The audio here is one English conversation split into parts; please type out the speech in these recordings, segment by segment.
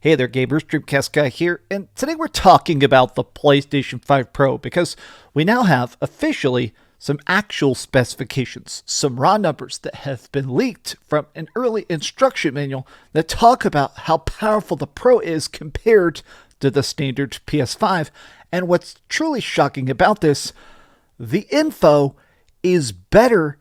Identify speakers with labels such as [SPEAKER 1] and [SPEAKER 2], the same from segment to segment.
[SPEAKER 1] Hey there gamers, DreamcastGuy here, and today we're talking about the PlayStation 5 Pro because we now have officially some actual specifications, some raw numbers that have been leaked from an early instruction manual that talk about how powerful the Pro is compared to the standard PS5. And what's truly shocking about this, the info is better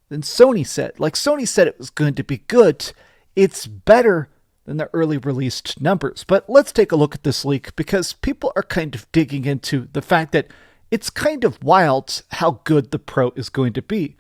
[SPEAKER 1] than Sony said. Like Sony said it was going to be good, it's better than the early released numbers. But let's take a look at this leak because people are kind of digging into the fact that it's kind of wild how good the Pro is going to be.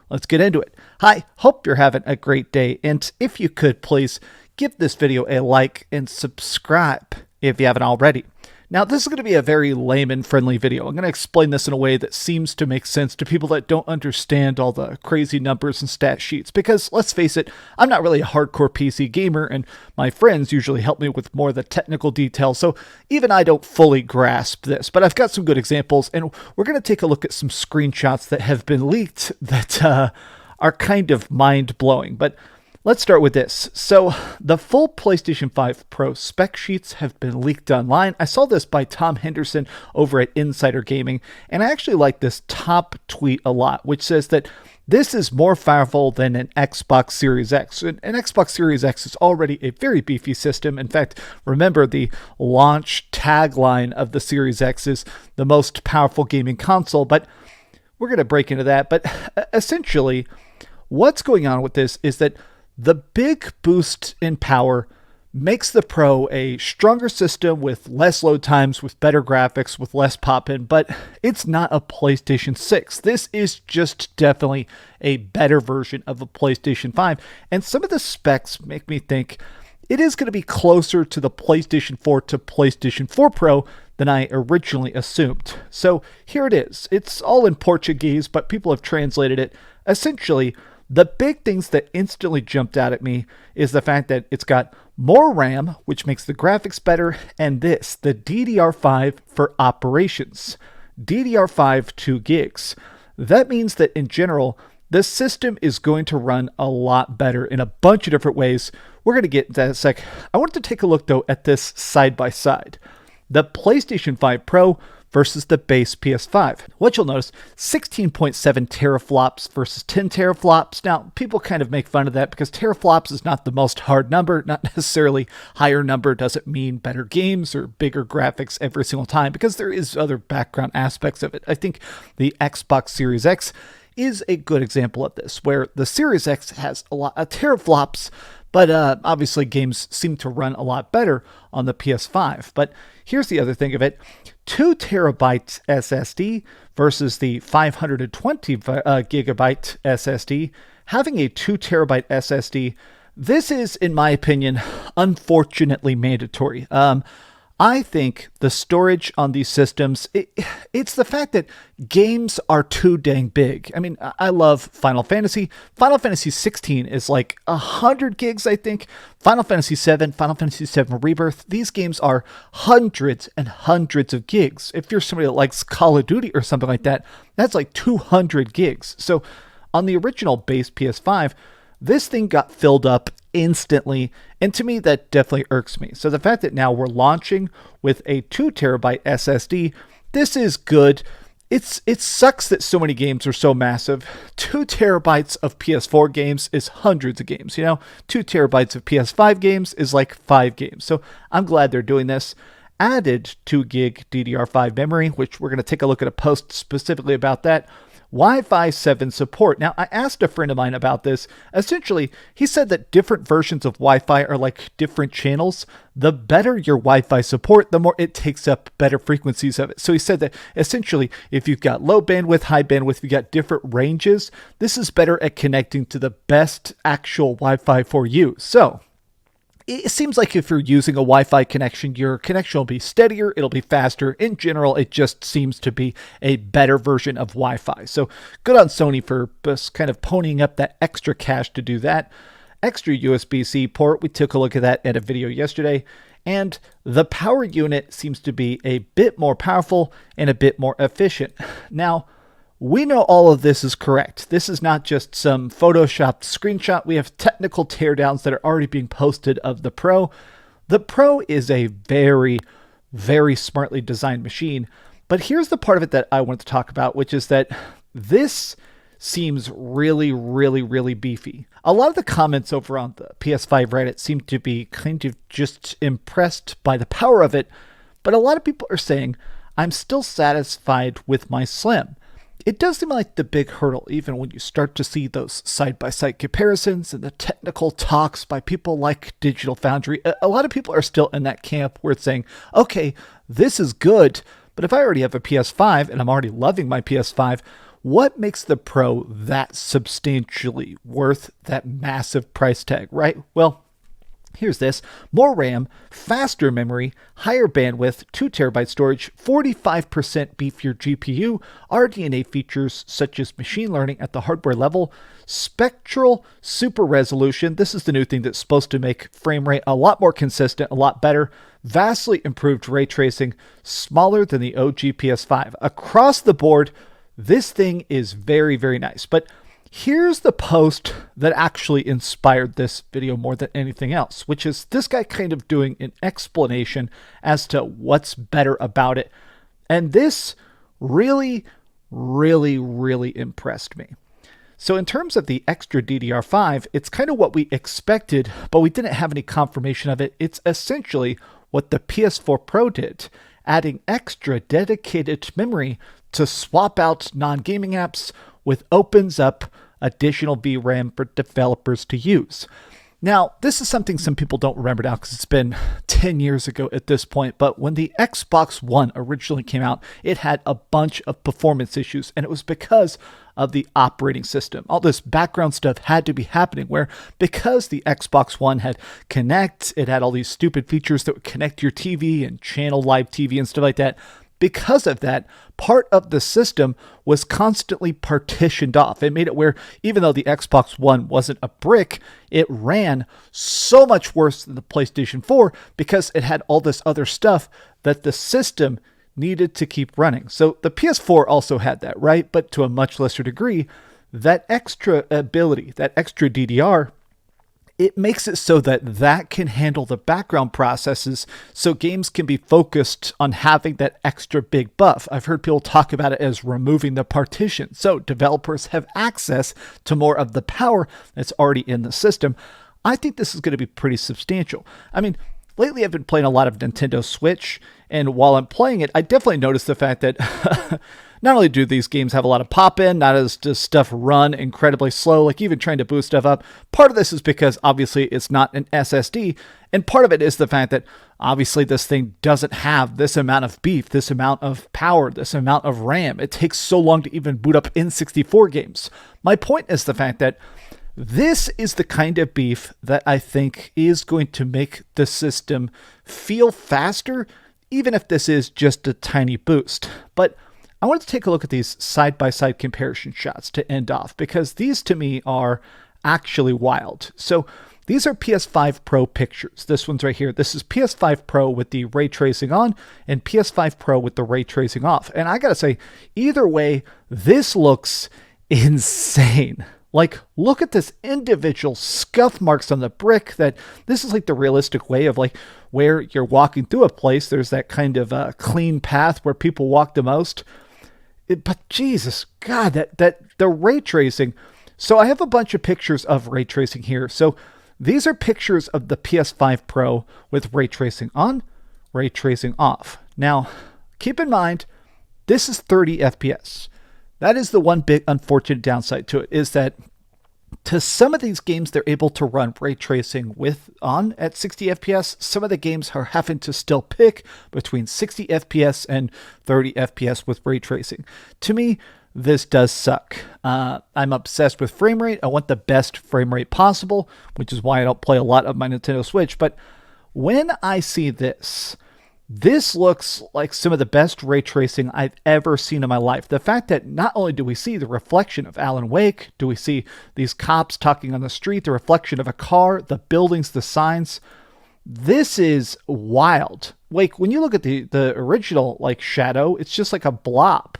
[SPEAKER 1] Let's get into it. Hi, hope you're having a great day. And if you could, please give this video a like and subscribe if you haven't already. Now, this is going to be a very layman-friendly video. I'm going to explain this in a way that seems to make sense to people that don't understand all the crazy numbers and stat sheets. Because, let's face it, I'm not really a hardcore PC gamer, and my friends usually help me with more of the technical details, so even I don't fully grasp this. But I've got some good examples, and we're going to take a look at some screenshots that have been leaked that are kind of mind-blowing. But let's start with this. So the full PlayStation 5 Pro spec sheets have been leaked online. I saw this by Tom Henderson over at Insider Gaming, and I actually like this top tweet a lot, which says that this is more powerful than an Xbox Series X. An Xbox Series X is already a very beefy system. In fact, remember the launch tagline of the Series X is the most powerful gaming console, but we're going to break into that. But essentially, what's going on with this is that the big boost in power makes the Pro a stronger system with less load times, with better graphics, with less pop-in, but it's not a PlayStation 6. This is just definitely a better version of a PlayStation 5, and some of the specs make me think it is going to be closer to the PlayStation 4 to PlayStation 4 Pro than I originally assumed. So here it is. It's all in Portuguese, but people have translated it. Essentially, the big things that instantly jumped out at me is the fact that it's got more RAM, which makes the graphics better, and this, the DDR5 for operations. DDR5 2 gigs. That means that in general, the system is going to run a lot better in a bunch of different ways. We're going to get into that in a sec. I wanted to take a look, though, at this side by side. The PlayStation 5 Pro versus the base PS5. What you'll notice, 16.7 teraflops versus 10 teraflops. Now, people kind of make fun of that because teraflops is not the most hard number. Not necessarily higher number doesn't mean better games or bigger graphics every single time, because there is other background aspects of it. I think the Xbox Series X is a good example of this, where the Series X has a lot of teraflops, but obviously games seem to run a lot better on the PS5. But here's the other thing of it. 2 terabyte SSD versus the 520 gigabyte SSD. Having a 2 terabyte SSD, this is, in my opinion, unfortunately mandatory. I think the storage on these systems, it's the fact that games are too dang big. I mean, I love Final Fantasy. Final Fantasy 16 is like 100 gigs, I think. Final Fantasy 7, Final Fantasy 7 Rebirth, these games are hundreds and hundreds of gigs. If you're somebody that likes Call of Duty or something like that, that's like 200 gigs. So on the original base PS5, this thing got filled up instantly, and to me that definitely irks me. So the fact that now we're launching with a 2 terabyte SSD, this is good. It sucks that so many games are so massive. 2 terabytes of PS4 games is hundreds of games, 2 terabytes of PS5 games is like 5 games. So I'm glad they're doing this. Added 2 gig DDR5 memory, which we're going to take a look at a post specifically about that. Wi-Fi 7 support. Now, I asked a friend of mine about this. Essentially, he said that different versions of Wi-Fi are like different channels. The better your Wi-Fi support, the more it takes up better frequencies of it. So he said that essentially, if you've got low bandwidth, high bandwidth, you've got different ranges, this is better at connecting to the best actual Wi-Fi for you. So it seems like if you're using a Wi-Fi connection, your connection will be steadier, it'll be faster. In general, it just seems to be a better version of Wi-Fi. So good on Sony for just kind of ponying up that extra cash to do that. Extra USB-C port, we took a look at that at a video yesterday. And the power unit seems to be a bit more powerful and a bit more efficient. Now, we know all of this is correct. This is not just some photoshopped screenshot. We have technical teardowns that are already being posted of the Pro. The Pro is a very, very smartly designed machine, but here's the part of it that I want to talk about, which is that this seems really, really, really beefy. A lot of the comments over on the PS5 Reddit seem to be kind of just impressed by the power of it, but a lot of people are saying, I'm still satisfied with my Slim. It does seem like the big hurdle, even when you start to see those side-by-side comparisons and the technical talks by people like Digital Foundry. A lot of people are still in that camp where it's saying, okay, this is good, but if I already have a PS5 and I'm already loving my PS5, what makes the Pro that substantially worth that massive price tag, right? Well, here's this. More RAM, faster memory, higher bandwidth, 2TB storage, 45% beefier GPU, RDNA features such as machine learning at the hardware level, spectral super resolution. This is the new thing that's supposed to make frame rate a lot more consistent, a lot better. Vastly improved ray tracing, smaller than the OG PS5. Across the board, this thing is very, very nice. But here's the post that actually inspired this video more than anything else, which is this guy kind of doing an explanation as to what's better about it. And this really, really, really impressed me. So in terms of the extra DDR5, it's kind of what we expected, but we didn't have any confirmation of it. It's essentially what the PS4 Pro did, adding extra dedicated memory to swap out non-gaming apps, with opens up additional VRAM for developers to use. Now, this is something some people don't remember now because it's been 10 years ago at this point, but when the Xbox One originally came out, it had a bunch of performance issues, and it was because of the operating system. All this background stuff had to be happening where, because the Xbox One had Connect, it had all these stupid features that would connect to your TV and channel live TV and stuff like that. Because of that, part of the system was constantly partitioned off. It made it where even though the Xbox One wasn't a brick, it ran so much worse than the PlayStation 4 because it had all this other stuff that the system needed to keep running. So the PS4 also had that, right? But to a much lesser degree, that extra ability, that extra DDR, it makes it so that that can handle the background processes so games can be focused on having that extra big buff. I've heard people talk about it as removing the partition. So developers have access to more of the power that's already in the system. I think this is going to be pretty substantial. I mean, lately I've been playing a lot of Nintendo Switch, and while I'm playing it, I definitely noticed the fact that not only do these games have a lot of pop-in, not as does stuff run incredibly slow, like even trying to boost stuff up. Part of this is because obviously it's not an SSD, and part of it is the fact that obviously this thing doesn't have this amount of beef, this amount of power, this amount of RAM. It takes so long to even boot up N64 games. My point is the fact that this is the kind of beef that I think is going to make the system feel faster, even if this is just a tiny boost. But I wanted to take a look at these side-by-side comparison shots to end off, because these to me are actually wild. So these are PS5 Pro pictures. This one's right here. This is PS5 Pro with the ray tracing on and PS5 Pro with the ray tracing off. And I gotta say, either way, this looks insane. Like, look at this individual scuff marks on the brick. That this is like the realistic way of like where you're walking through a place. There's that kind of clean path where people walk the most. But Jesus, God, that the ray tracing. So I have a bunch of pictures of ray tracing here. So these are pictures of the PS5 Pro with ray tracing on, ray tracing off. Now, keep in mind, this is 30 FPS. That is the one big unfortunate downside to it, is that to some of these games, they're able to run ray tracing on at 60 FPS. Some of the games are having to still pick between 60 FPS and 30 FPS with ray tracing. To me, this does suck. I'm obsessed with frame rate. I want the best frame rate possible, which is why I don't play a lot of my Nintendo Switch. But when I see this, this looks like some of the best ray tracing I've ever seen in my life. The fact that not only do we see the reflection of Alan Wake, do we see these cops talking on the street, the reflection of a car, the buildings, the signs. This is wild. Like, when you look at the original like shadow, it's just like a blob.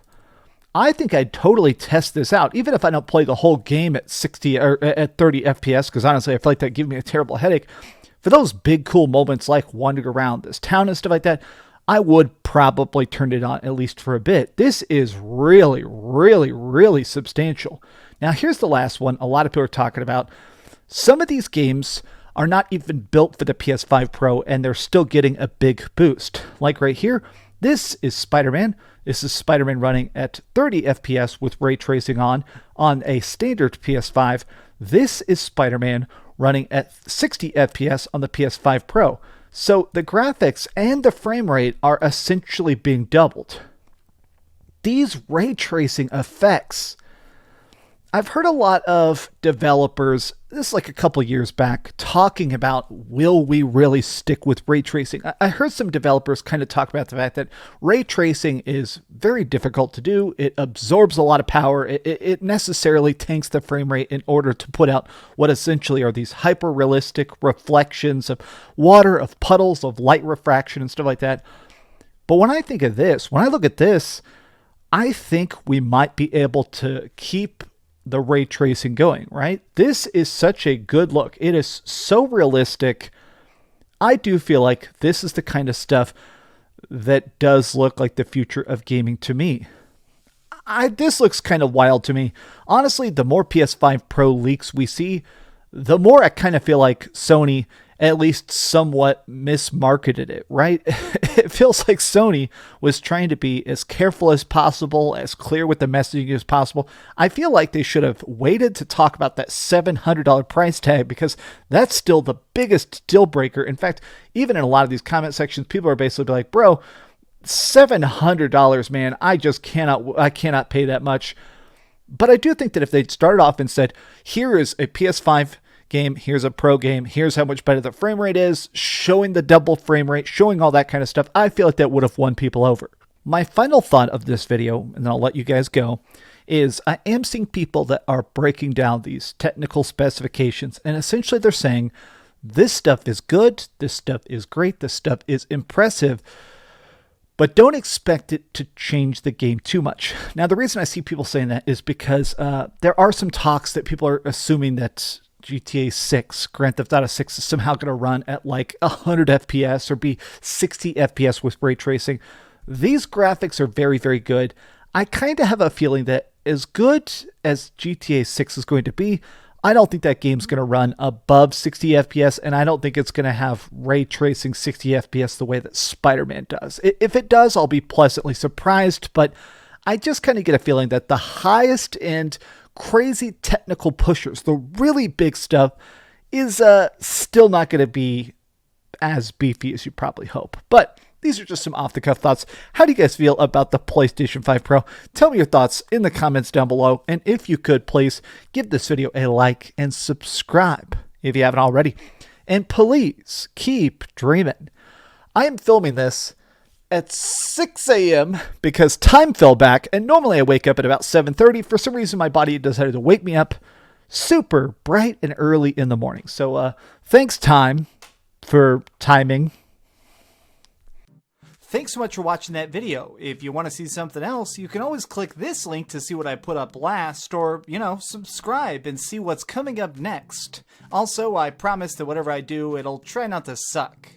[SPEAKER 1] I think I'd totally test this out, even if I don't play the whole game at 60 or at 30 FPS, because honestly, I feel like that gives me a terrible headache. For those big cool moments like wandering around this town and stuff like that, I would probably turn it on at least for a bit. This is really, really, really substantial. Now here's the last one a lot of people are talking about. Some of these games are not even built for the PS5 Pro and they're still getting a big boost. Like right here, this is Spider-Man. This is Spider-Man running at 30 FPS with ray tracing on a standard PS5. This is Spider-Man running at 60 FPS on the PS5 Pro. So the graphics and the frame rate are essentially being doubled. These ray tracing effects, I've heard a lot of developers, this is like a couple years back, talking about, will we really stick with ray tracing? I heard some developers kind of talk about the fact that ray tracing is very difficult to do. It absorbs a lot of power. It necessarily tanks the frame rate in order to put out what essentially are these hyper-realistic reflections of water, of puddles, of light refraction and stuff like that. But when I think of this, when I look at this, I think we might be able to keep the ray tracing going, right? This is such a good look. It is so realistic. I do feel like this is the kind of stuff that does look like the future of gaming to me. This looks kind of wild to me. Honestly, the more PS5 Pro leaks we see, the more I kind of feel like Sony at least somewhat mismarketed it, right? It feels like Sony was trying to be as careful as possible, as clear with the messaging as possible. I feel like they should have waited to talk about that $700 price tag because that's still the biggest deal breaker. In fact, even in a lot of these comment sections, people are basically like, bro, $700, man, I cannot pay that much. But I do think that if they'd started off and said, here is a PS5 game, here's a Pro game, here's how much better the frame rate is, showing the double frame rate, showing all that kind of stuff, I feel like that would have won people over. My final thought of this video, and then I'll let you guys go, is I am seeing people that are breaking down these technical specifications, and essentially they're saying, this stuff is good, this stuff is great, this stuff is impressive, but don't expect it to change the game too much. Now, the reason I see people saying that is because there are some talks that people are assuming that GTA 6, Grand Theft Auto 6 is somehow going to run at like 100 FPS or be 60 FPS with ray tracing. These graphics are very, very good. I kind of have a feeling that as good as GTA 6 is going to be, I don't think that game's going to run above 60 FPS, and I don't think it's going to have ray tracing 60 FPS the way that Spider-Man does. If it does, I'll be pleasantly surprised, but I just kind of get a feeling that the highest end crazy technical pushers, the really big stuff, is still not going to be as beefy as you probably hope. But these are just some off-the-cuff thoughts. How do you guys feel about the PlayStation 5 Pro? Tell me your thoughts in the comments down below. And if you could, please give this video a like and subscribe if you haven't already. And please keep dreaming. I am filming this at 6 a.m. because time fell back, and normally I wake up at about 7:30. For some reason, my body decided to wake me up super bright and early in the morning. So thanks, time, for timing. Thanks so much for watching that video. If you want to see something else, you can always click this link to see what I put up last, or, subscribe and see what's coming up next. Also, I promise that whatever I do, it'll try not to suck.